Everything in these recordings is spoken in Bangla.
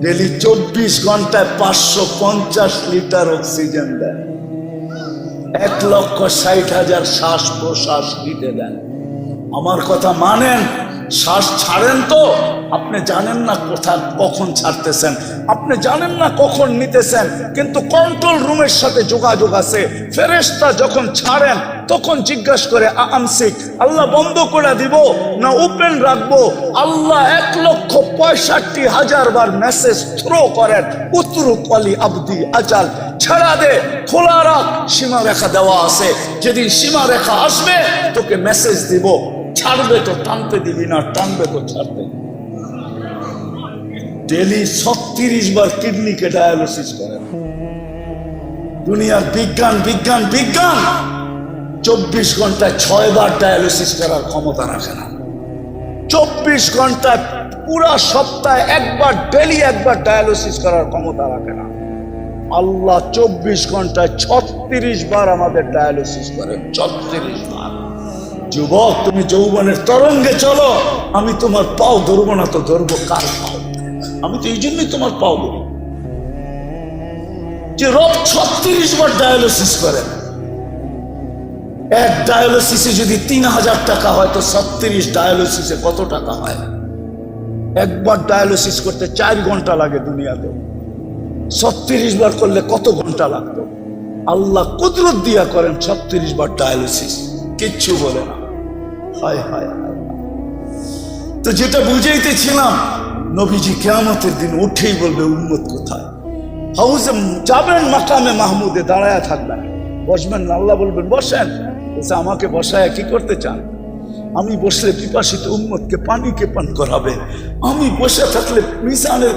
ডেলি 24 ঘন্টায় 550 লিটার অক্সিজেন দেন, 1,60,000 শ্বাস প্রশ্বাস নিতে দেন। আমার কথা মানেন, শ্বাস ছাড়েন তো আপনি জানেন না কোথায় কখন ছাড়তেছেন, আপনি জানেন না কখন নিতেছেন, কিন্তু কন্ট্রোল রুমের সাথে যোগাযোগ আছে। ফেরেশতা যখন ছাড়েন তখন জিজ্ঞাসা করে আমসিক, আল্লাহ বন্ধ করে দিব না ওপেন রাখবো? আল্লাহ 1,65,000 বার মেসেজ থ্রো করেন, উতরুক আলী আবদি আজাল, ছাড়া দে, খোলা রাখ, সীমা রেখা দেওয়া আছে, যেদিন সীমা রেখা আসবে তোকে মেসেজ দিব, ছাড়বে তো টানতে দিবি না, টানবে তো ছাড়বে। ডেলি 36 বার কিডনিকে ডায়ালিসিস করেন। দুনিয়ার বিজ্ঞান বিজ্ঞান বিজ্ঞান 24 ঘন্টায় 6 বার ডায়ালিসিস করার ক্ষমতা রাখে না। 24 ঘন্টায় পুরা সপ্তাহে একবার, ডেলি একবার ডায়ালিসিস করার ক্ষমতা রাখে না। আল্লাহ 24 ঘন্টায় 36 বার আমাদের ডায়ালিসিস করে, 36 বার। যুবক, তুমি যৌবনের তরঙ্গে চলো, আমি তোমার পাও ধরবো না তো ধরবো কার পাও? আমি তো এই জন্যই তোমার পাও ধরি যে রব 36 বার ডায়ালিসিস করে। এক ডায়ালিসিসে যদি 3,000 টাকা হয় তো 36 ডায়ালিসিসে কত টাকা হয়? একবার ডায়ালিসিস করতে 4 ঘন্টা লাগে দুনিয়াতে, 36 বার করলে কত ঘন্টা লাগতো? আল্লাহ কুদরত দিয়া করেন 36 বার ডায়ালিসিস, কিচ্ছু বলে না। হায় হায় হায়। তো যেটা বুঝাইতেছিলাম, নবীজি কিয়ামতের দিন উঠেই বলবে উম্মত কোথায়? হাউজে যাবেন, মাকামে মাহমুদে দাঁড়ায় থাকবেন, বসবেন না। আল্লাহ বলবেন বসেন। বলছে আমাকে বসায় কি করতে চান? আমি বসলে পিপাসিত উম্মতকে পানিকে পান করাবে। আমি বসে থাকলে মিজানের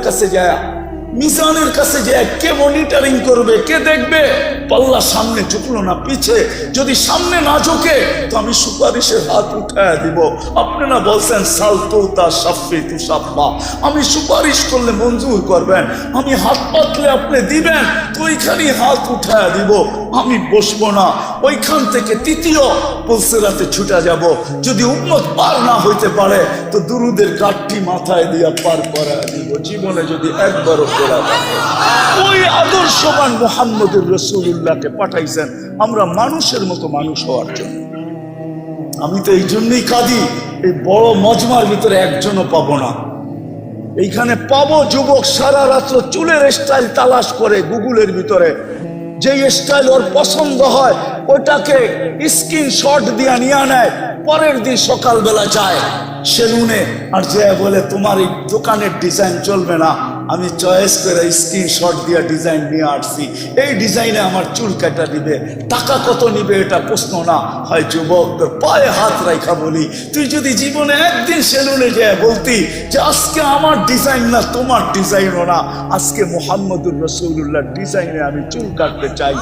কাছে যায় কে মনিটরিং করবে, কে দেখবে? পাল্লা সামনে ঝুঁকলো না পিছে, যদি সামনে না ঝুঁকে তো আমি সুপারিশের হাত উঠায় দিব। আপনারা বলছেন সালতুতা সাফি তু সাফা, আমি সুপারিশ করলে মঞ্জুর করবেন, আমি হাত পাতলে আপনি দিবেন, তো ওইখানেই হাত উঠায় দিব। আমি বসবো না, ওইখান থেকে তৃতীয় পুলসিরাতে ছুটে যাব। যদি উম্মত পার না হইতে পারে তো দুরুদের গাঠটি মাথায় দিয়া পার করা দিব। জীবনে যদি একবারও পড়া থাকে, ওই আদর্শবান মুহাম্মদুর রাসূলুল্লাহকে পাঠাইছেন আমরা মানুষের মতো মানুষ হওয়ার জন্য। আমি তো এই জন্যই কাঁদি, এই বড় মজমার ভিতরে একজনও পাবো না। এইখানে পাবো যুবক সারা রাত্র চুলের স্টাইল তালাশ করে গুগলের ভিতরে, যে স্টাইল ওর পছন্দ হয় ওটাকে স্ক্রিনশট দিয়ে নিয়ে নেয়, পরের দিন সকালবেলা যায় সেলুনে আর যে বলে তোমার এই দোকানের ডিজাইন চলবে না, আমি চয়েস করে স্ক্রিনশট দিয়ে ডিজাইন নিয়ে আসছি, এই ডিজাইনে আমার চুল কাটা দিবে, টাকা কত নিবে এটা প্রশ্ন না হয়। যুবক, তোর পায়ে হাত রাখা বলি, তুই যদি জীবনে একদিন সেলুনে যায় বলতি যে আজকে আমার ডিজাইন না তোমার ডিজাইনও না, আজকে মুহাম্মদুর রাসূলুল্লাহর ডিজাইনে আমি চুল কাটতে চাই,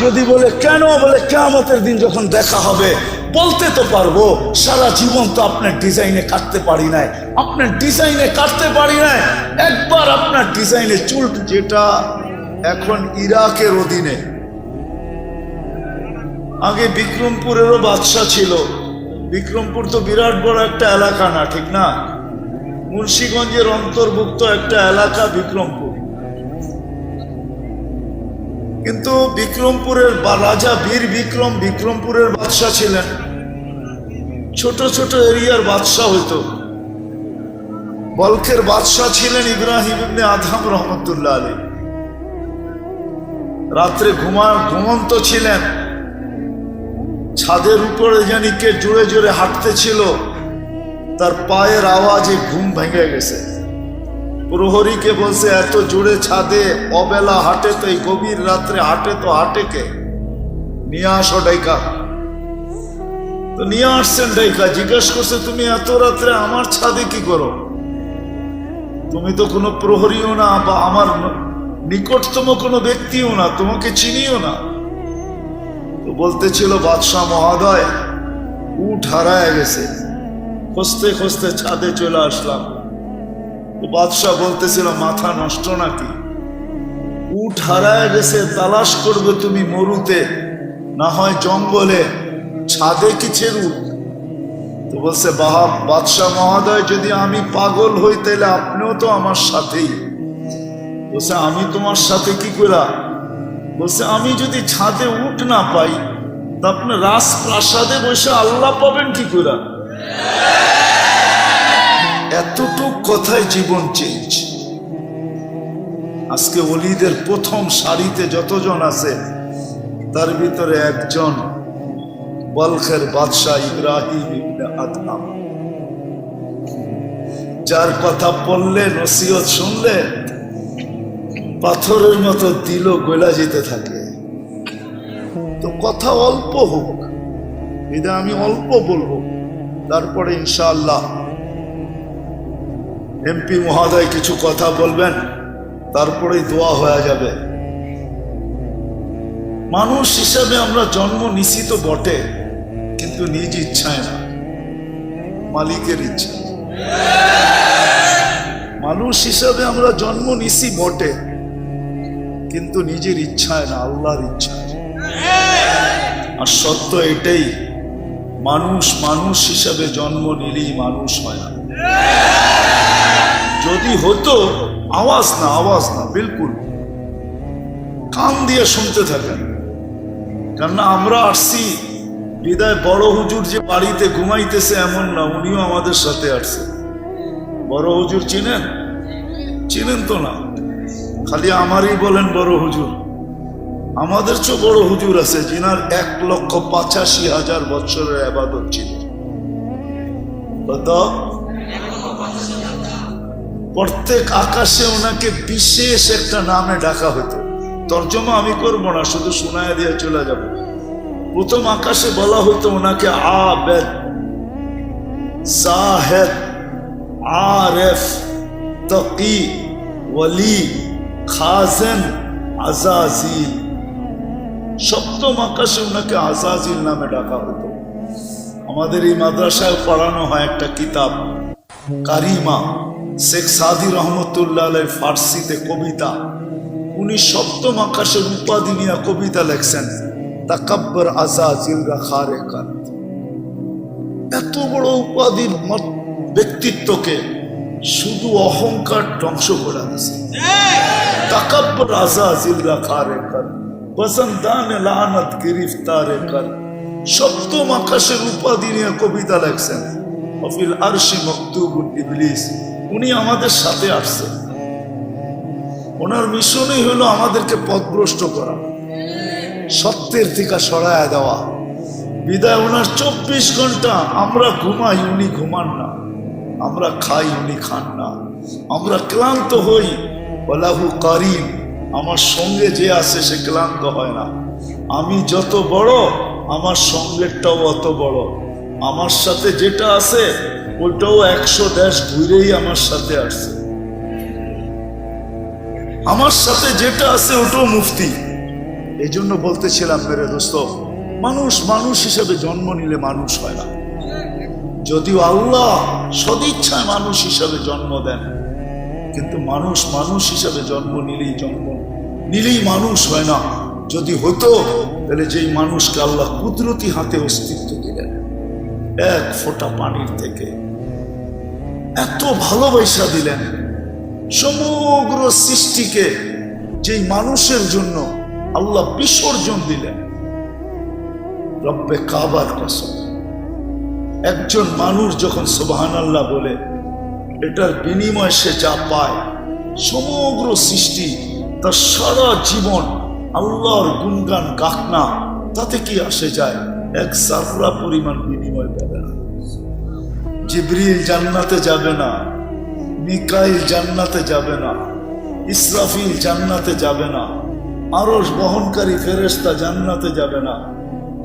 যদি বলে কেন, বলে কিয়ামতের দিন যখন দেখা হবে বলতে তো পারবো সারা জীবন তো আপনার ডিজাইনে কাটতে পারি নাই, আপনার ডিজাইনে কাটতে পারি নাই, একবার আপনার ডিজাইনে চুল, যেটা এখন ইরাকের অধীনে, আগে বিক্রমপুরেরও বাদশা ছিল। বিক্রমপুর তো বিরাট বড় একটা এলাকা না, ঠিক না? মুন্সিগঞ্জের অন্তর্ভুক্ত একটা এলাকা বিক্রমপুর। কিন্তু বিক্রমপুরের রাজা বীর বিক্রম বিক্রমপুরের বাদশা ছিলেন, ছোট ছোট এরিয়ার বাদশা হইতো। বলখের বাদশা ছিলেন ইব্রাহিম ইবনে আদহাম রহমতুল্লাহ আলাইহি। রাত্রে ঘুমন্ত ছিলেন, ছাদের উপরে জানি কে জোরে জোরে হাঁটতেছিল, তার পায়ের আওয়াজে ঘুম ভেঙে গেছে। প্রহরীকে বলছে এত জোরে ছাদে অবেলা হাঁটে তো, এই গভীর রাত্রে হাঁটে তো হাঁটে কে, নিয়ে আসো ডাইকা। তো নিয়ে আসছেন ডাইকা, জিজ্ঞাসা করছে তুমি এত রাত্রে আমার ছাদে কি করো? তুমি তো কোনো প্রহরীও না বা আমার নিকটতম কোনো ব্যক্তিও না, তোমাকে চিনিও না। তো বলতেছিল বাদশাহ মহোদয় উট হারায় গেছে, খুঁজতে খুঁজতে ছাদে চলে আসলাম। তো বাদশাহ বলতেছিল মাথা নষ্ট নাকি, উট হারায় গেছে তালাশ করবে তুমি মরুতে, না হয় জঙ্গলে, ছাদে কিছের উট? তো বলছে বাদশাহ মহোদয়, যদি আমি পাগল হই তাহলে আপনিও তো আমার সাথেই। বলছে আমি তোমার সাথে কি করে? বলছে আমি যদি ছাদে উঠ না পাই তা আপনি রাজপ্রাসাদে বসে আল্লাহ পাবেন কি করে? এতটুক কথায় জীবন চেঞ্জ। আজকে ওলিদের প্রথম সারিতে যতজন আছে তার ভিতরে একজন বলখের বাদশাহ ইব্রাহিম ইবনে আদহাম, যার কথা পড়লে নসিহত শুনলে পাথরের মতো দিল গলা যেতে থাকে। তো কথা অল্প হোক, এটা আমি অল্প বলবো, তারপরে ইনশাআল্লাহ এমপি মহোদয় কিছু কথা বলবেন, তারপরেই দোয়া হয়ে যাবে। মানুষ হিসাবে আমরা জন্ম নিছি তো বটে, কিন্তু নিজ ইচ্ছায় না, মালিকের ইচ্ছা। মানুষ হিসাবে আমরা জন্ম নিছি বটে, কিন্তু নিজের ইচ্ছায় না, আল্লাহর ইচ্ছায়। আর সত্য এটাই, মানুষ হিসাবে জন্ম নিলেই মানুষ হয় না। যদি হতো আওয়াজ না বিলকুল কান দিয়ে শুনতে থাকেন। কেননা আমরা আসছি বিদায় বড় হুজুর যে বাড়িতে ঘুমাইতেছে এমন না, উনিও আমাদের সাথে আসছে। বড় হুজুর চিনেন তো না, খালি আমারই বলেন বড় হুজুর। আমাদের চেয়ে বড় হুজুর আছে যিনার 1,85,000 বছরের ইবাদত ছিল। প্রত্যেক আকাশে ওনাকে বিশেষ একটা নামে ডাকা হতো। তর্জমা আমি করবো না, শুধু শোনায় দিয়ে চলে যাব। প্রথম আকাশে বলা হতো ওনাকে আবেদ, জাহেদ, আরেফ, তকি, ওয়ালি, খাজেন, আজাজিল। সপ্তম আকাশে ওনাকে আজাজিল নামে ডাকা হতো। আমাদের এই মাদ্রাসায় পড়ানো হয় একটা কিতাব কারিমা, শেখ সাদি রহমতুল্লাহ আলাইহির ফার্সিতে কবিতা। উনি সপ্তম আকাশের উপাধি নিয়ে কবিতা লেখছেন, তাকাব্বর আজাজিল রাখারে কার। এত বড় উপাধির ব্যক্তিত্বকে শুধু অহংকার ধ্বংস করে দিয়েছে। তাকাব্বর আজাজিল রাখারে কার, বসন্তান লানত গিরিফতারে কার। সপ্তম আকাশের উপাধি নিয়ে কবিতা লেখছেন। অফিল আরশি মকতুবুল ইবলিস। উনি আমাদের সাথে আসছেন। ওনার মিশনই হলো আমাদেরকে পথভ্রষ্ট করা, সত্যের থেকে সরায়া দেওয়া। বিদায় ওনার 24 ঘন্টা আমরা ঘুমাই, উনি ঘুমান না। আমরা খাই, উনি খান না। আমরা ক্লান্ত হই, ওয়ালাহু কারিম, আমার সঙ্গে যে আছে সে ক্লান্ত হয় না। আমি যত বড়, আমার সঙ্গেরটাও অত বড়। আমার সাথে যেটা আছে ওইটাও 100 দেশ ঘুরেই আমার সাথে আসছে। আমার সাথে যেটা আছে ওটাও মুফতি। এই জন্য বলতেছিলাম মেরে দোস্ত, মানুষ হিসেবে জন্ম নিলে মানুষ হয় না। যদিও আল্লাহ সদিচ্ছায় মানুষ হিসাবে জন্ম দেন, কিন্তু মানুষ হিসাবে জন্ম নিলেই মানুষ হয় না। যদি হতো তাহলে যেই মানুষকে আল্লাহ কুদরতি হাতে অস্তিত্ব দিলেন, এক ফোঁটা পানির থেকে এত ভালোবাসা দিলেন, সমগ্র সৃষ্টিকে যেই মানুষের জন্য আল্লাহ বিসর্জন দিলেন, রব্বে কাবার কসম। একজন মানুষ যখন সুবহানাল্লাহ বলে, এটার বিনিময়ে সে যা পায়, সমগ্র সৃষ্টি তার সারা জীবন আল্লাহর গুণগান গাক না, তাতে কি আসে যায়? এক জাররা পরিমাণ বিনিময় পাবে না। জিবরিল জান্নাতে যাবে না, মিকাইল জান্নাতে যাবে না, ইসরাফিল জান্নাতে যাবে না, আরশ বহনকারী ফেরেশতা জান্নাতে যাবে না,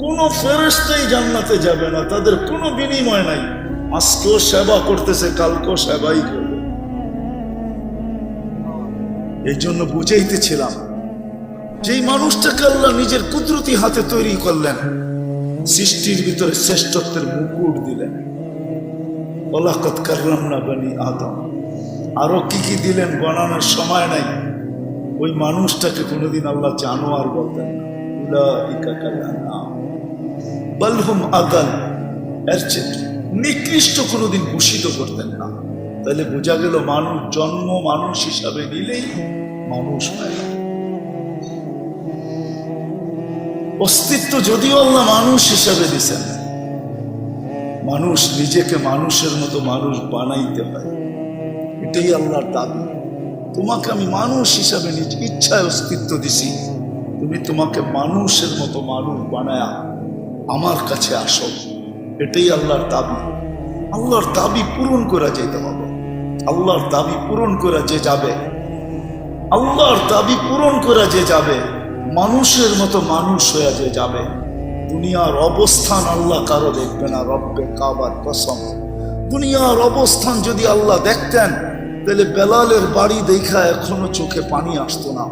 কোনো ফেরেশতাই জান্নাতে যাবে না। তাদের কোনো বিনিময় নাই। আজকেও সেবা করতেছে, কালকেও সেবাই করবে। এই জন্য বুঝাইতেছিলাম, যেই মানুষটাকে আল্লাহ নিজের কুদরতি হাতে তৈরি করলেন, সৃষ্টির ভিতরে শ্রেষ্ঠত্বের মুকুট দিলেন। ওয়ালাকাদ কাররামনা বনি আদম। আরো কি কি দিলেন গণানোর সময় নাই। ওই মানুষটাকে কোনোদিন আল্লাহ জানোয়ার বলতেন না। উলাইকা কাল আনআম বাল হুম আদাল। এর চেয়ে নিকৃষ্ট কোনোদিন ভূষিত করতেন না। তাহলে বোঝা গেল মানুষ জন্ম মানুষ হিসাবে নিলেই মানুষ হয় না। অস্তিত্ব যদিও আল্লাহ মানুষ হিসাবে দিচ্ছেন, মানুষ নিজেকে মানুষের মতো মানুষ বানাইতে হয়, এটাই আল্লাহর দাবি। তোমাকে আমি মানুষ হিসাবে নিজ ইচ্ছায় অস্তিত্ব দিছি, তুমি তোমাকে মানুষের মতো মানুষ বানায়া আমার কাছে আসো, এটাই আল্লাহর দাবি। আল্লাহর দাবি পূরণ করা যেতে হবে। আল্লাহর দাবি পূরণ করা যে যাবে, আল্লাহর দাবি পূরণ করা যে যাবে, মানুষের মতো মানুষ হয়ে যে যাবে, দুনিয়ার অবস্থান আল্লাহ কারো দেখবে না। রব্বে কাবার কসম, দুনিয়ার অবস্থান যদি আল্লাহ দেখতেন তাহলে বেলালের বাড়ি দেখা এখনো চোখে পানি আসতো না।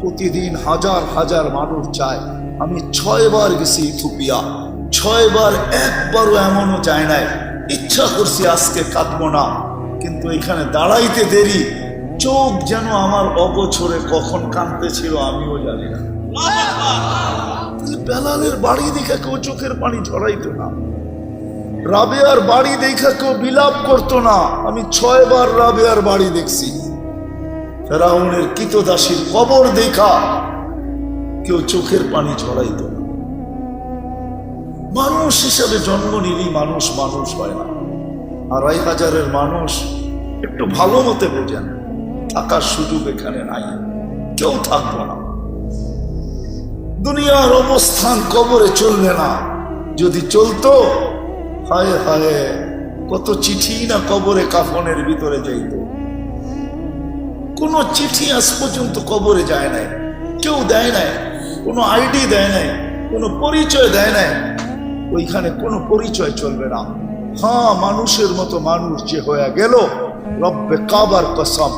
প্রতিদিন হাজার হাজার মানুষ যায়। আমি 6 বার গেছি ইথিওপিয়া, 6 বার একবারও এমনও যায় নাই ইচ্ছা করছি আজকে কাঁদবো না, কিন্তু এখানে দাঁড়াইতে দেরি, চোখ যেন আমার অগোছরে কখন কাঁদতেছিল আমিও জানি না। বেলালের বাড়ি দেখা কেউ চোখের পানি ঝরাইতো না, রাবেয়ার বাড়ি দেখা কেউ বিলাপ করতো না। আমি 6 বার রাবেয়ার বাড়ি দেখছি। ফেরাউনের কৃতদাসীর কবর দেখা কেউ চোখের পানি ঝরাইতো না। মানুষ হিসাবে জন্ম নিলেই মানুষ মানুষ হয় না। 2,500 মানুষ একটু ভালো মতে বোঝেন, থাকার সুযোগ এখানে নাই, কেউ থাকবো না। দুনিয়ার অবস্থান কবরে চলবে না। যদি চলতো, হায় হায় কত চিঠি না কবরে কাফনের ভিতরে যাইত। কোনো চিঠি আজ পর্যন্ত কবরে যায় নাই, কেউ দেয় নাই, কোনো আইডি দেয় নাই, কোনো পরিচয় দেয় নাই। ওইখানে কোনো পরিচয় চলবে না। হ্যাঁ, মানুষের মতো মানুষ যে হয়ে গেল, রব্বে কাবার কসম,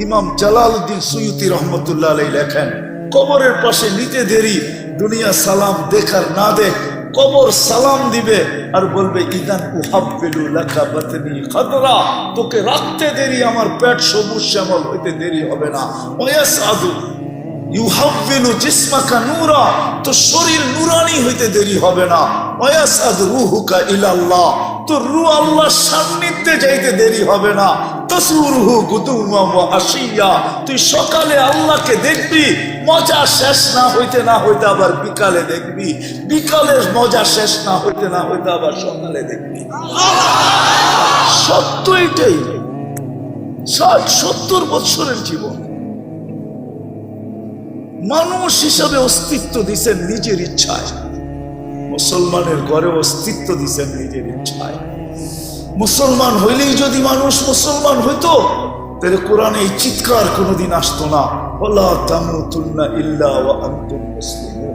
ইমাম জালালউদ্দিন সুয়ুতি রহমতুল্লাহ আলাইহি লেখেন, কবরের পাশে নিতে দেরি, দুনিয়া সালাম দেখার না দেখ, কবর সালাম দিবে আর বলবে ইদান উহাব্বিলু লাকা বাতনি খাদরা, তোকে রাখতে দেরি, আমার পেট সবুজ শ্যামল হইতে দেরি হবে না। ওয়াসাদু ইউহাব্বিলু জিসমাকা নূরা, তো শরীর নূরানি হইতে দেরি হবে না। ওয়াসাদ রূহুকা ইলাল্লাহ, তো রূহ আল্লাহর সান্নিধ্যে যাইতে দেরি হবে না। তাসুরুহু গুদুওয়া ওয়া আশিয়া, তুই সকালে আল্লাহকে দেখবি, মজা শেষ না হইতে আবার বিকালে দেখবি, বিকালের মজা শেষ না হইতে আবার সকালে দেখবি। সত্য এটাই। 60-70 বছরের জীবন মানুষ হিসাবে অস্তিত্ব দিছেন নিজের ইচ্ছায়। মুসলমানের ঘরে অস্তিত্ব দিছেন নিজের ইচ্ছায়। মুসলমান হইলেই যদি মানুষ মুসলমান হইতো, তাহলে কোরআনে এই চিৎকার কোনোদিন আসতো না, ওয়ালা তামুতুন্না ইল্লা ওয়া আনতুম মুসলিমুন।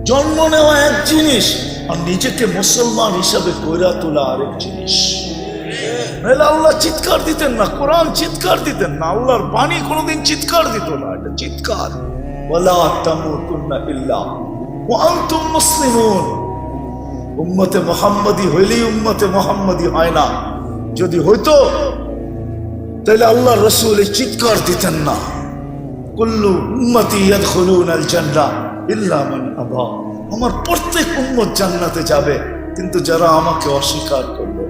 জন্ম নেওয়া এক জিনিস, আর নিজেকে মুসলমান হিসাবে গড়ে তোলা আরেক জিনিস। নাহলে আল্লাহ চিৎকার দিতেন না, কোরআন চিৎকার দিতেন না, আল্লাহর বাণী কোনোদিন চিৎকার দিত না। এটা চিৎকার, ওয়ালা তামুতুন্না ইল্লা ওয়া আনতুম মুসলিমুন। উম্মতে মুহাম্মাদি হইলেই উম্মতে মুহাম্মাদি হয় না। যদি হইতো তাহলে আল্লাহ রাসূল চিৎকার দিতেন না, কুল্লু উম্মতি ইয়াদখুলুনাল জান্নাহ ইল্লা মান আবা, আমার প্রত্যেক উম্মত জান্নাতে যাবে, কিন্তু যারা আমাকে অস্বীকার করলো।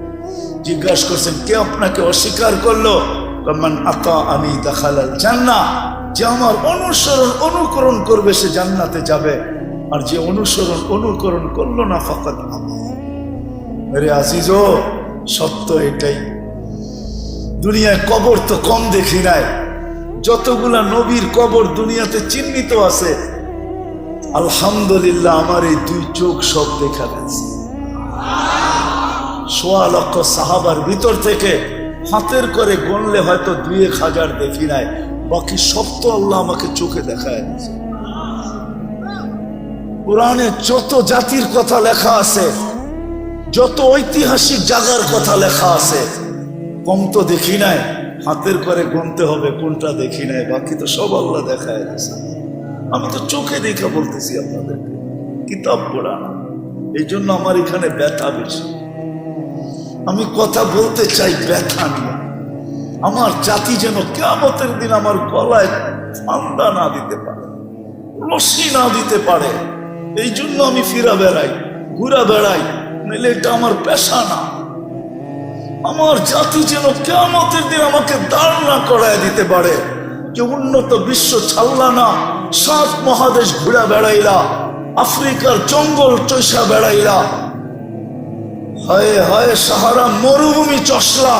জিজ্ঞাসা করছেন, কে আপনাকে অস্বীকার করলো? মান আতাআনি দাখালাল জান্নাহ, যে আমার অনুকরণ করবে সে জান্নাতে যাবে, আর যে অনুকরণ করলো না ফাকাদ আবা। মেরে আজিজো, সত্য এটাই। দুনিয়ায় কবর তো কম দেখি নাই, যতগুলা নবীর কবর দুনিয়াতে চিহ্নিত আছে, আলহামদুলিল্লাহ আমার এই 2 চোখ সব দেখা গেছে। 1.25 লক্ষ সাহাবার ভিতর থেকে হাতের করে গণলে হয়তো 2-1000 দেখি নাই, বাকি সব তো আল্লাহ আমাকে চোখে দেখায় দিয়েছে। কোরআনে যত জাতির কথা লেখা আছে, যত ঐতিহাসিক জায়গার কথা লেখা আছে, কম তো দেখি নাই। হাতের করে গুনতে হবে কোনটা দেখি নাই, বাকি তো সব আল্লাহ দেখায় দিয়েছে। আমি তো চোখে দেখে বলতেছি আপনাদেরকে, কিতাব পড়া না। এই জন্য আমার এখানে ব্যথা বেশি। আমি কথা বলতে চাই ব্যথা নিয়ে। আমার জাতি যেন কিয়ামতের দিন আমার গলায় ফান্দা না দিতে পারে, রশি না দিতে পারে। এই জন্য আমি ফিরা বেড়াই, ঘুরা বেড়াই, নাহলে এটা আমার পেশা না। আমার জাতি যেন কিয়ামতের দিন আমাকে দাঁড় না করায় দিতে পারে যে উন্নত বিশ্ব ছাড়লা না, 7 মহাদেশ ঘুরে বেড়াইলা, আফ্রিকার জঙ্গল চৈসা বেড়াইলা, হায় হায় সাহারা মরুভূমি চষলা,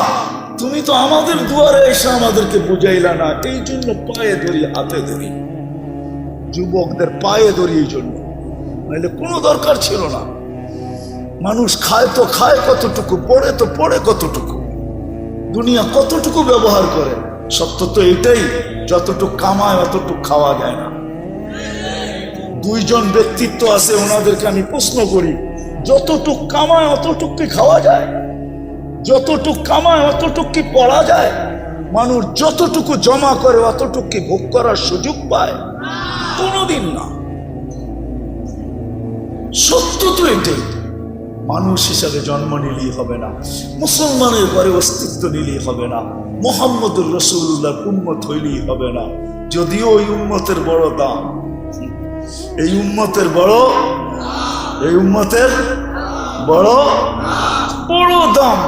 তুমি তো আমাদের দুয়ারে এসে আমাদেরকে বুঝাইলা না। এই জন্য পায়ে ধরি, হাতে ধরি, যুবকদের পায়ে ধরি, এই জন্য, নাহলে কোনো দরকার ছিল না। মানুষ খায় তো খায় কতটুকু, পড়ে তো পড়ে কতটুকু, দুনিয়া কতটুকু ব্যবহার করে। সত্য তো এটাই, যতটুকু কামায় অতটুকু খাওয়া যায় না। 2 জন ব্যক্তিত্ব আছে, ওনাদেরকে আমি প্রশ্ন করি, যতটুক কামায় অতটুক কি খাওয়া যায়? যতটুক কামায় অতটুক কি পড়া যায়? মানুষ যতটুকু জমা করে অতটুক কি ভোগ করার সুযোগ পায়? কোনোদিন না। সত্য তো এটাই। মানুষ হিসাবে জন্ম নিলেই হবে না, মুসলমানের ঘরে অস্তিত্ব নিলেই হবে না, মুহাম্মদুর রাসূলুল্লাহর উম্মত হইলেই হবে না। যদিও এই উম্মতের বড় দাম, এই উম্মতের বড় দাম।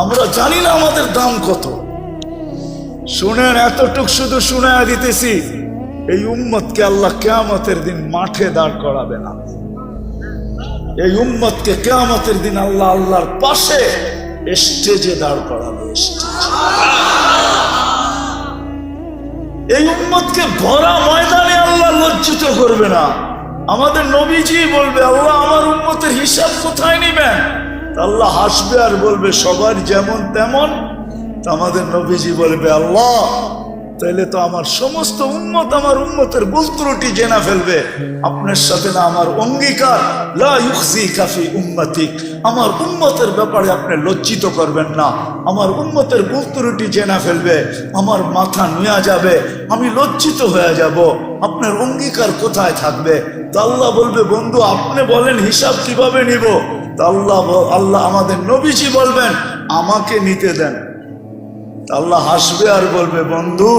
আমরা জানি না আমাদের দাম কত। শুনেন, এতটুক শুধু শুনায়া দিতেছি, এই উম্মতকে আল্লাহ কিয়ামতের দিন মাঠে দাঁড় করাবে না। এই উম্মতকে কিয়ামতের দিন আল্লাহ আল্লাহর পাশে স্টেজে দাঁড় করাবে। এই উম্মতকে ভরা ময়দানে আল্লাহ লজ্জিত করবে না। আমাদের নবীজি বলবে, আল্লাহ আমার উম্মতের হিসাব কোথায় নিবেন? আল্লাহ হাসবে আর বলবে, সবার যেমন তেমন। আমাদের নবীজি বলবে, আল্লাহ তাইলে তো আমার সমস্ত উম্মত আমার উম্মতের ভুল ত্রুটি জেনে ফেলবে। আপনার সাথে না আমার অঙ্গীকার, লা ইউখজিকা ফি উম্মতিক, আমার উম্মতের ব্যাপারে আপনি লজ্জিত করবেন না। আমার উম্মতের ভুল ত্রুটি জেনে ফেলবে, আমার মাথা নুয়া যাবে, আমি লজ্জিত হয়ে যাব। আপনার অঙ্গীকার কোথায় থাকবে? তো আল্লাহ বলবে, বন্ধু আপনি বলেন হিসাব কিভাবে নিব? তো আল্লাহ আমাদের নবীজি বলবেন, আমাকে নিতে দেন। আল্লাহ হাসবে আর বলবে, বন্ধু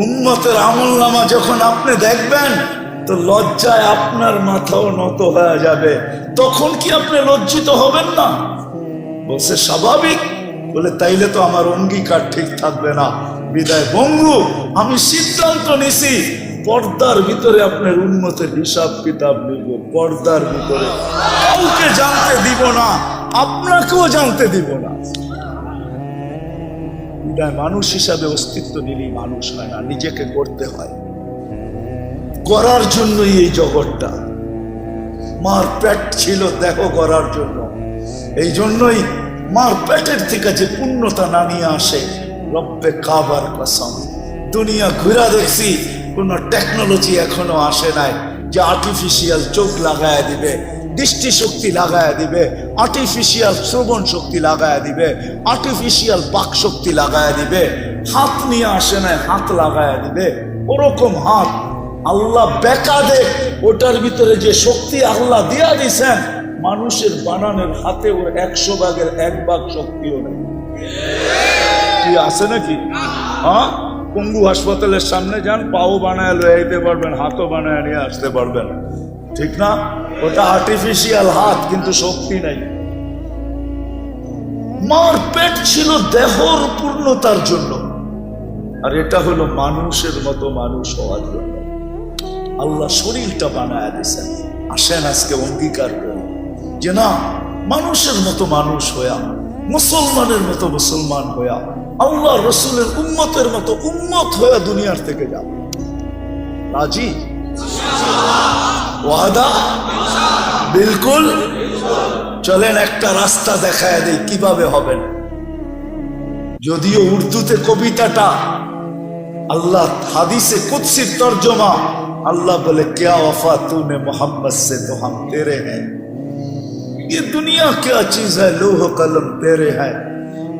উম্মতের আমলনামা যখন আপনি দেখবেন তো লজ্জায় আপনার মাথাও নত হয়ে যাবে। তখন কি আপনি লজ্জিত হবেন না? বলছে স্বাভাবিক। বলে তাইলে তো আমার অঙ্গীকার ঠিক থাকবে না। বিদায় বন্ধু, আমি সিদ্ধান্ত নিছি পর্দার ভিতরে আপনার উম্মতের হিসাব কিতাব নিব। পর্দার ভিতরে কাউকে জানতে দিব না, আপনাকেও জানতে দিব না। মানুষ হিসাবে অস্তিত্ব নিলেই মানুষ হয় না, নিজেকে করতে হয়। করার জন্যই এই জগৎটা। মার পেট ছিল দেহ করার জন্য, এই জন্যই মার পেটের থেকে যে পূর্ণতা না নিয়ে আসে, রব্বে কাবার কসম দুনিয়া ঘুরা দেখছি, কোন টেকনোলজি এখনো আসে নাই যে আর্টিফিশিয়াল চোখ লাগায় দিবে, দৃষ্টি শক্তি লাগায় দিবে, আর্টিফিশিয়াল শ্রবণ শক্তি লাগায় দিবে, আর্টিফিশিয়াল বাক শক্তি লাগায় দিবে। হাত নিয়ে আসে নাই, হাত লাগায় দিবে। ওরকম হাত আল্লাহ বেকা দে, ওটার ভিতরে যে শক্তি আল্লাহ দিয়া দিছেন, মানুষের বানানোর হাতে ওর 100 ভাগের 1 ভাগ শক্তিও নেই। কি আছে নাকি? হ্যাঁ, পঙ্গু হাসপাতালের সামনে যান, পাও বানায় লয়ে যেতে পারবেন, হাতও বানায় নিয়ে আসতে পারবেন, ঠিক না? ওটা আর্টিফিশিয়াল হাত, কিন্তু শক্তি নাই। মার পেট ছিল দেহর পূর্ণতার জন্য, আর এটা হলো মানুষের মতো মানুষ হওয়ার জন্য। আল্লাহ শরীরটা বানায় দিয়েছেন। আসেন আজকে অঙ্গীকার করি যে না, মানুষের মতো মানুষ হইয়া, মুসলমানের মতো মুসলমান হইয়া, আল্লাহ রসুলের উম্মতের মতো উম্মত হইয়া দুনিয়ার থেকে যাব। রাজি? ওয়াদা? বিলকুল। চলেন একটা রাস্তা দেখায় দেই কিভাবে হবেন। যদিও উর্দুতে কবিতাটা, আল্লাহ হাদিসে কুদসির তর্জমা। अल्लाह बोले क्या वफा तूने मोहम्मद से तो हम तेरे हैं, ये दुनिया क्या चीज है, लोह कलम तेरे है।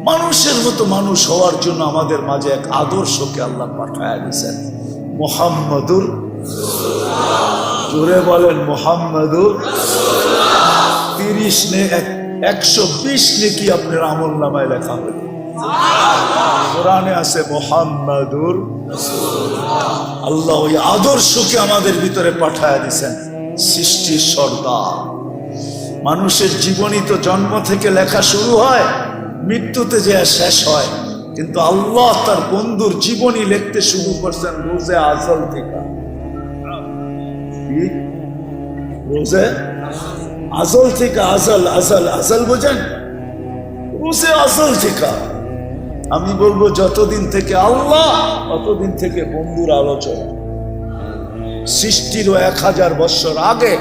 মানুষের মতো মানুষ হওয়ার জন্য আমাদের মাঝে এক আদর্শকে আল্লাহ পাঠায় দিয়েছেন, মুহাম্মাদুর রাসূলুল্লাহ। জোরে বলেন মুহাম্মাদুর রাসূলুল্লাহ। 30 নে 120 নেকি আপনার আমলনামায় লেখা হবে। কোরআনে আছে মুহাম্মাদুর রাসূলুল্লাহ। আল্লাহ ওই আদর্শকে আমাদের ভিতরে পাঠায় দিয়েছেন। সৃষ্টির সর্দার, মানুষের জীবনী তো জন্ম থেকে লেখা শুরু হয়, মৃত্যুতে যে শেষ হয়, কিন্তু আল্লাহ তার বন্ধুর জীবনী লিখতে শুরু করছেন রোজে আজল থেকে। রোজে আজল থেকে, আজল আজল আজল বোঝেন, রোজে আজল থেকে। আমি বলবো যতদিন থেকে আল্লাহ ততদিন থেকে বন্ধুর আলোচনা। সৃষ্টিরও 1000 বছর আগে,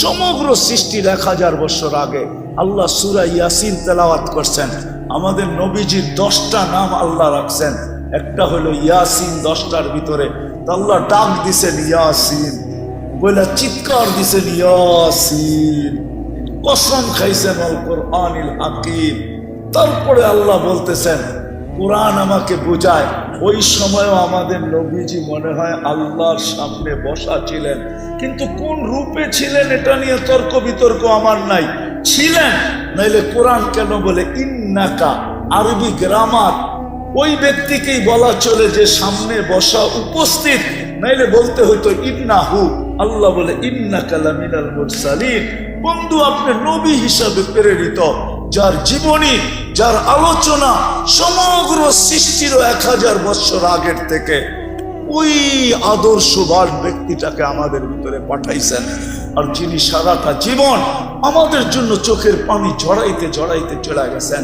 সমগ্র সৃষ্টির 1000 বছর আগে আল্লাহ সূরা ইয়াসিন তেলাওয়াত করছেন। আমাদের নবীজির 10টা নাম আল্লাহ রাখছেন, একটা হলো ইয়াসিন। 10টার ভিতরে আল্লাহ ডাক দিছেন ইয়াসিন বলে, চিৎকার দিছেন ইয়াসিন, কসম খাইছেন আল কোরআনিল হাকিম। তারপরে আল্লাহ বলতেছেন কোরআন আমাকে বোঝায়। ওই সময়ও আমাদের নবীজি মনে হয় আল্লাহর সামনে বসা ছিলেন, কিন্তু কোন রূপে ছিলেন এটা নিয়ে তর্ক বিতর্ক আমার নাই। ছিলেন, নাইলে কোরআন কেন বলে ইন্নাকা? আরবি গ্রামার ওই ব্যক্তিকেই বলা চলে যে সামনে বসা উপস্থিত, নাইলে বলতে হতো ইন্নাহু। আল্লাহ বলে ইন্নাকা লামিনাল মুরসালিন, বন্ধু আপনি নবী হিসাবে প্রেরিত, যার জীবনী, যার আলোচনা সমগ্র সৃষ্টির 1000 বছর আগের থেকে ওই আদর্শবান ব্যক্তিটাকে আমাদের ভিতরে পাঠাইছেন। আর যিনি সারাটা জীবন আমাদের জন্য চোখের পানি ঝরাইতে ঝরাইতে চলে গেছেন।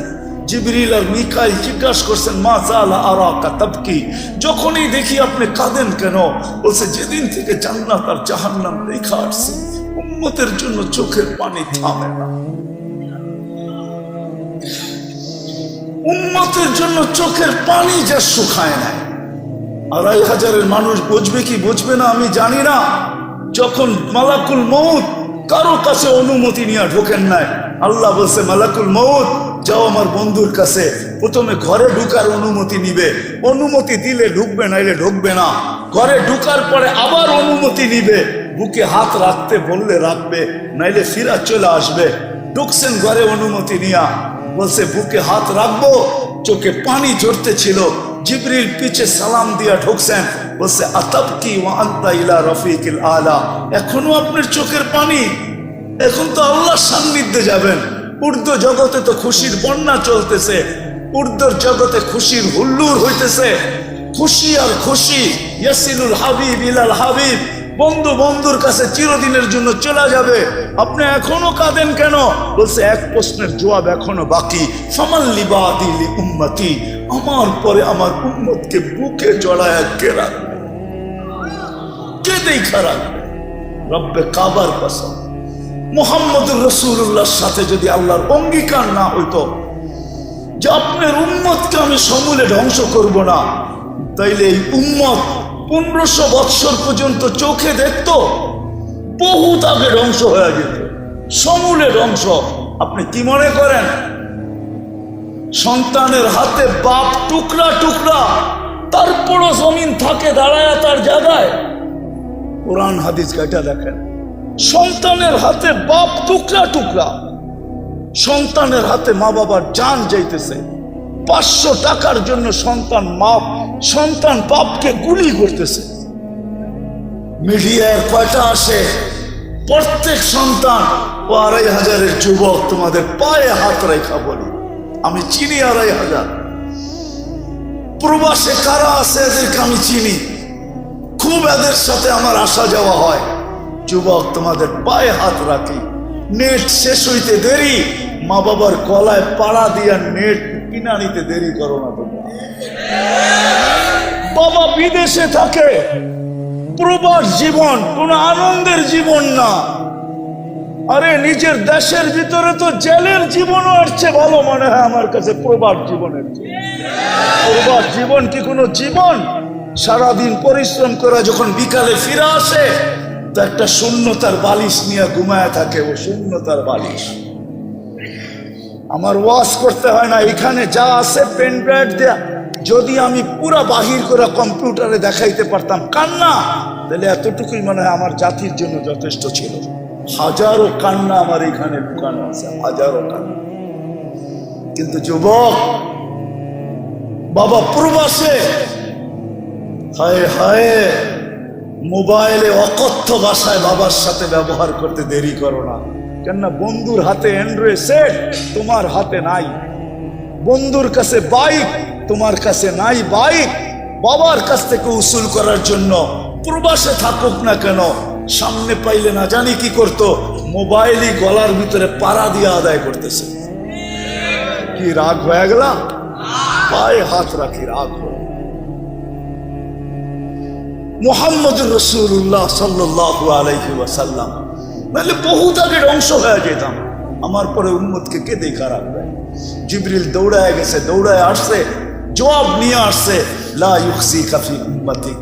জিবরিল আর মিকাইল জিজ্ঞাসা করছেন মা জালা আরাকা তাবকি, যখনই দেখি আপনি কাঁদেন কেন? বলছে যেদিন থেকে জান্নাত আর জাহান্নাম দেখা আসছে উম্মতের জন্য চোখের পানি থামে না। উম্মতের জন্য চোখের পানি যা শুকায় না। 2500 মানুষ বুঝবে কি বুঝবে না আমি জানি না। যখন মালাকুল মউত কারো কাছে অনুমতি নিয়ে ঢোকেন নাই, আল্লাহ বলছে মালাকুল মউত যাও আমার বন্ধুর কাছে, প্রথমে ঘরে ঢুকার অনুমতি নিবে, অনুমতি দিলে ঢুকবে, নাইলে ঢুকবে না। ঘরে ঢুকার পরে আবার অনুমতি নিবে, বুকে হাত রাখতে বললে রাখবে, নাইলে ফিরা চলে আসবে। ঢুকছেন ঘরে অনুমতি নিয়া, বলছে বুকে হাত রাখবো, চোখে পানি ঝরতে ছিল। জিবরিল পিছে সালাম দিয়া ঢুকছেন, বলছে আতাবকি ওয়া আনতা ইলা রফিকিল আলা, এখনো আপনার চোখের পানি? এখন তো আল্লাহর সান্নিধ্যে যাবেন। উর্দু জগতে তো খুশির বন্যা চলতেছে, উর্দুর জগতে খুশির হুল্লুর হইতেছে, খুশি আর খুশি। ইয়াসিনুল হাবিব ইলাল হাবিব, বন্ধু বন্ধুর কাছে চিরদিনের জন্য চলে যাবে, আপনি এখনো কাঁদেন কেন? বলছে এক প্রশ্নের জবাব এখনো বাকি, ফামাল্লি বাদি লি উম্মতি, আমার পরে আমার উম্মতকে বুকে জড়ায় কে রাখবে, কে দেখা রাখবে? রব্বে কাবার কসম, মুহাম্মদুর রাসূলুল্লাহর সাথে যদি আল্লাহর অঙ্গীকার না হইতো যে আপনার উম্মতকে আমি সমূলে ধ্বংস করব না, তাইলে এই উম্মত 1500 বৎসর পর্যন্ত চোখে দেখতো, বহুত আগে ধ্বংস হয়ে যেত, সমূলে ধ্বংস। আপনি কি মনে করেন সন্তানের হাতে বাপ টুকরা টুকরা, তারপরও জমিন থাকে দাঁড়ায় তার জায়গায়? কোরআন হাদিস গাইটা দেখেন, সন্তানের হাতে বাপ টুকরা টুকরা, সন্তানের হাতে মা বাবার জান যাইতেছে। 500 টাকার জন্য সন্তান বাপকে গুলি করতেছে। মিডিয়ায় কয়টা আসে? প্রত্যেক সন্তান ও 2500-এর যুবক তোমাদের পায়ে হাত রেখা বলি, আমি চিনি 2500। প্রবাসে কারা আছে এদেরকে আমি চিনি, খুব এদের সাথে আমার আসা যাওয়া হয়। যুবক তোমাদের পায়ে হাত রাখি, নেট শেষ হইতে দেরি, মা বাবার গলায় পাড়া দিয়া নেট কিনা নিতে দেরি করো না তোমরা। বাবা বিদেশে থাকে, প্রবাস জীবন কোন আনন্দের জীবন না। আরে নিজের দেশের ভিতরে তো জেলের জীবনও আসছে ভালো মনে হয় আমার কাছে প্রবাস জীবনের। প্রবাস জীবন কি কোনো জীবন? সারাদিন পরিশ্রম করে যখন বিকালে ফিরে আসে তো একটা শূন্যতার বালিশ নিয়ে ঘুমায় থাকে, ও শূন্যতার বালিশ। আমার ওয়াশ করতে হয় না, এখানে যা আছে পেন ড্রাইভ দেয়া, যদি আমি পুরা বাহির করে কম্পিউটারে দেখাইতে পারতাম কান্না, তাহলে এতটুকুই মনে হয় আমার জাতির জন্য যথেষ্ট ছিল। হাজারো কান্না আমার এখানে লুকানো আছে, হাজারো কান্না। কিন্তু যুবক বাবা প্রবাসে, হায় হায়, মোবাইলে অকথ্য ভাষায় বাবার সাথে ব্যবহার করতে দেরি করো না, কেননা বন্ধুর হাতে অ্যান্ড্রয়েড সেট, তোমার হাতে নাই। বন্ধুর কাছে বাইক, তোমার কাছে নাই বাইক। বাবার কাছ থেকে উসুল করার জন্য প্রবাসে থাকুক না কেন, সামনে পাইলে না জানি কি করত, মোবাইলই গলার ভিতরে পাড়া দিয়ে আদায় করতেছে। কি রাগ হয়ে গেলাম? পায়ে হাত রাখি, রাগ হয়ে। মুহাম্মদুর রাসূলুল্লাহ সাল্লাল্লাহু আলাইহি ওয়াসাল্লাম নাহলে বহুত আগে ধ্বংস হয়ে যেতাম। আমার পরে উম্মতকে কে দেখা রাখবে? জিবরিল দৌড়ায় গেছে, দৌড়ায় আসছে, জবাব নিয়ে আসছে, লা ইউখজিকা ফি উম্মতি,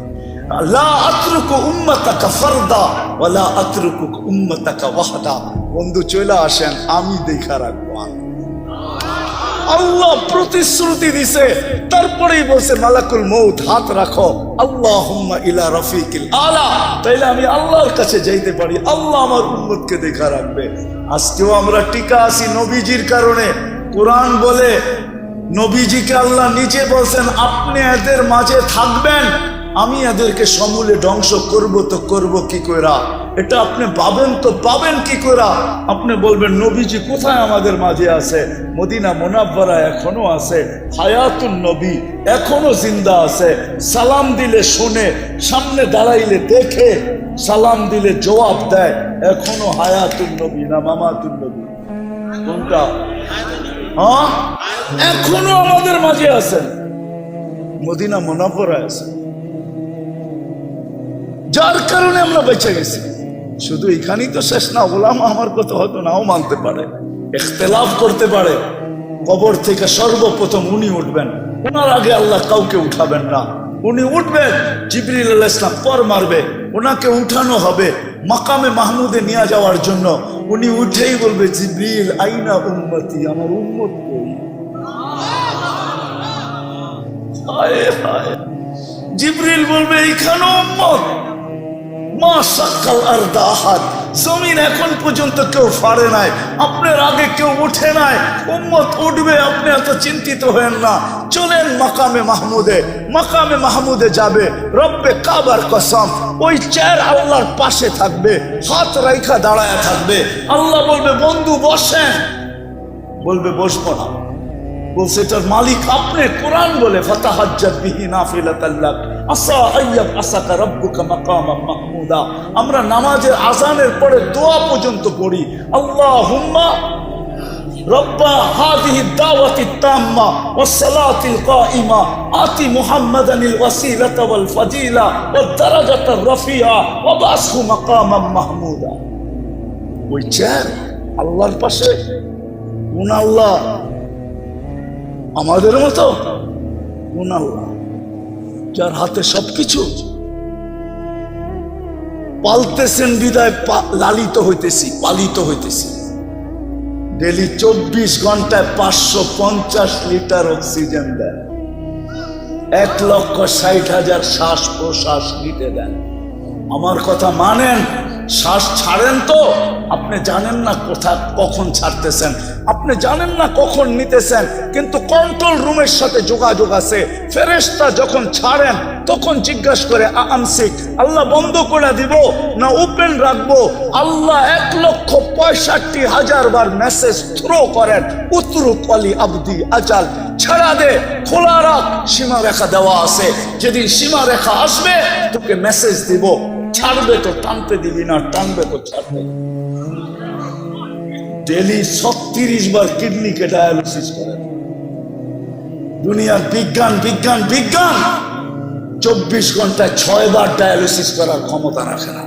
লা আতরুকু উম্মাতাকা ফারদা ওয়া লা আতরুকু উম্মাতাকা ওয়াহদা। বন্ধু চলে আসেন, আমি দেখা রাখবো। আল্লাহ প্রতিশ্রুতি দিছে, তারপরেই বলছে মালাকুল মউত হাত রাখো, আল্লাহুম্মা ইলা রফিকিল আলা। তাইলে আমি আল্লাহর কাছে যাইতে পারি, আল্লাহ আমার উম্মতকে দেখা রাখবে। আজকেও আমরা টিকা আছি নবীজির কারণে। কোরআন বলে নবীজিকে আল্লাহ নিজে বলছেন, আপনি এদের মাঝে থাকবেন, আমি এদেরকে সমূলে ধ্বংস করব। তো করব কি কইরা? এটা আপনি পাবেন তো পাবেন কি কইরা? আপনি বলবেন নবীজি কোথায় আমাদের মাঝে আছে? মদিনা মুনাব্বারা এখনো আছে, হায়াতুন নবী এখনো জিন্দা আছে। সালাম দিলে শোনে, সামনে দাঁড়াইলে দেখে, সালাম দিলে জবাব দেয়। এখনো হায়াতুন নবী না মামাতুন নবী? কোনটা? হ্যাঁ, এখনো আমাদের মাঝে আছে, মদিনা মুনাব্বারা আছে, যার কারণে আমরা বেঁচে গেছি। শুধু এখানেই তো শেষ না, ওলামা আমার কথা হয়তো নাও মানতে পারে, ইখতিলাফ করতে পারে। কবর থেকে সর্বপ্রথম উনি উঠবেন, ওনার আগে আল্লাহ কাউকে উঠাবেন না। উনি উঠবেন, জিবরিল আলাইহিস সালাম পর মারবে, ওনাকে উঠানো হবে মাকামে মাহমুদে নিয়ে যাওয়ার জন্য। উনি উঠেই বলবে, জিবরিল আইনা উম্মতি, আমার উম্মত কই? হায় হায়, জিবরিল বলবে এইখানে উম্মত। মা সাক্কাল আরদা আহাদ, জমিন এখন পর্যন্ত কেউ ফাড়ে নাই, আপনার আগে কেউ উঠে নাই, উম্মত উঠবে, আপনি এত চিন্তিত হয়েন না। চলেন মাকামে মাহমুদে, মাকামে মাহমুদে যাবে। রব্বে কাবার কসম, ওই চেয়ার আল্লাহর পাশে থাকবে, হাত রাইখা দাঁড়ায় থাকবে। আল্লাহ বলবে, বন্ধু বসেন। বলবে বসবো না। বলছে এটার মালিক আপনি। কোরআন বলে, ফাতাহাজ্জাত বিহি নাফিলাতাল লাক আসা আইয়াব আসাকা রাব্বুকা মাকামান মাহমুদা। আমরা নামাজের আযানের পরে দোয়া পর্যন্ত পড়ি, আল্লাহুম্মা রব্বা হাযিহিদ দাওয়াতিত তাম্মা ওয়াস সালাতিল কাইমা আতি মুহাম্মাদানিল ওয়াসিলাতা ওয়াল ফাজিলা ওয়াদ দারাজাতার রাফিআ ওয়া বাসহু মাকামান মাহমুদা। ওই চেয়ার আল্লাহর পাশে, কোন আল্লাহ? আমাদের মতো কোন আল্লাহ যার হাতে সবকিছু? পালতেছেন বিদায় লালিত হইতেছি, পালিত হইতেছি। ডেলি 24 ঘন্টায় 550 লিটার অক্সিজেন দেন, 1,60,000 শ্বাস প্রশ্বাস নিতে দেন। আমার কথা মানেন, শ্বাস ছাড়েন তো আপনি জানেন না কোথায় কখন ছাড়তেছেন, আপনি জানেন না কখন নিতেছেন, কিন্তু কন্ট্রোল রুমের সাথে যোগাযোগ আছে। ফেরেশতা যখন ছাড়েন তখন জিজ্ঞাসা করে আমসিক, আল্লাহ বন্ধ করে দিব না ওপেন রাখবো? আল্লাহ 1,65,000 বার মেসেজ থ্রো করেন, উতরুক আলী আবদি আজাল, ছাড়া দে, খোলা রাখ, সীমা রেখা দেওয়া আছে। যেদিন সীমা রেখা আসবে তোকে মেসেজ দিব, ছাড়বে তো টানতে দিবি না, টানবে তো ছাড়বে। ডেলি 36 বার কিডনিকে ডায়ালিসিস করেন। দুনিয়ার বিজ্ঞান বিজ্ঞান বিজ্ঞান 24 ঘন্টায় 6 বার ডায়ালিসিস করার ক্ষমতা রাখে না।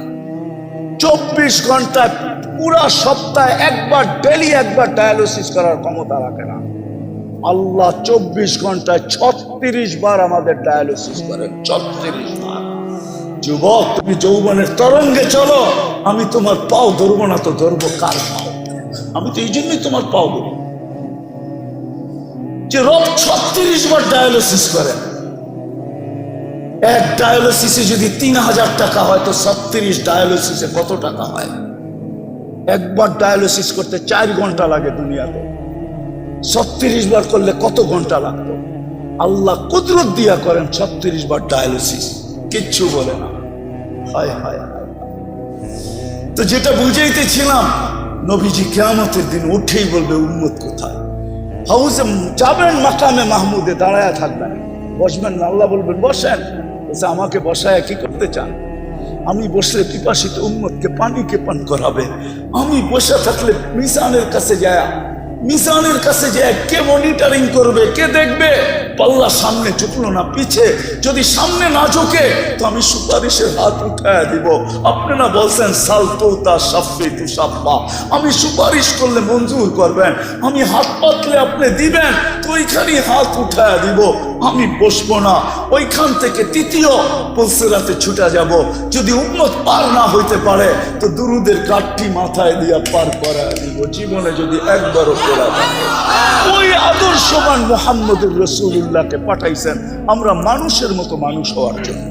24 ঘন্টায় পুরা সপ্তাহে একবার, ডেলি একবার ডায়ালিসিস করার ক্ষমতা রাখে না। আল্লাহ 24 ঘন্টায় 36 বার আমাদের ডায়ালিসিস করেন, 36 বার। যুবক, তুমি যৌবনের তরঙ্গে চলো, আমি তোমার পাও ধরবো না তো ধরবো কার পাও? আমি তো এই জন্যই তোমার পাও ধরি যে রোগ 36 বার ডায়ালিসিস করেন। এক ডায়ালিসিসে যদি 3,000 টাকা হয় তো 36 ডায়ালিসিসে কত টাকা হয়? একবার ডায়ালিসিস করতে 4 ঘন্টা লাগে দুনিয়াতে, 36 বার করলে কত ঘন্টা লাগতো? আল্লাহ কুদরত দিয়া করেন 36 বার ডায়ালিসিস, কিচ্ছু বলে না। হায় হায় হায়। তো যেটা বুঝাইতেছিলাম, নবীজি কিয়ামতের দিন উঠেই বলবে উম্মত কোথায়। হাউজে যাবেন, মাকামে মাহমুদে দাঁড়ায় থাকবেন, বসবেন না, আল্লাহ বলবেন বসেন। বলছে আমাকে বসায় কি করতে চান? আমি বসলে পিপাসিত উম্মতকে পানিকে পান করাবে। আমি বসে থাকলে মিজানের কাছে যায় কে মনিটরিং করবে, কে দেখবে? পাল্লা সামনে ঝুঁকলো না পিছে, যদি সামনে না ঝুঁকে তো আমি সুপারিশের হাত উঠায় দিব। আপনারা বলছেন সালতুতা সাফি তু সাফা, আমি সুপারিশ করলে মঞ্জুর করবেন, আমি হাত পাতলে আপনি দিবেন, তো ওইখানেই হাত উঠায় দিব। আমি বসবো না, ওইখান থেকে তৃতীয় পুলসিরাতে ছুটে যাব। যদি উম্মত পার না হইতে পারে তো দুরুদের কাঠটি মাথায় দিয়া পার করায় দিব, জীবনে যদি একবারও করা যায়। ওই আদর্শবান মুহাম্মদুর রাসূলুল্লাহকে পাঠাইছেন আমরা মানুষের মতো মানুষ হওয়ার জন্য।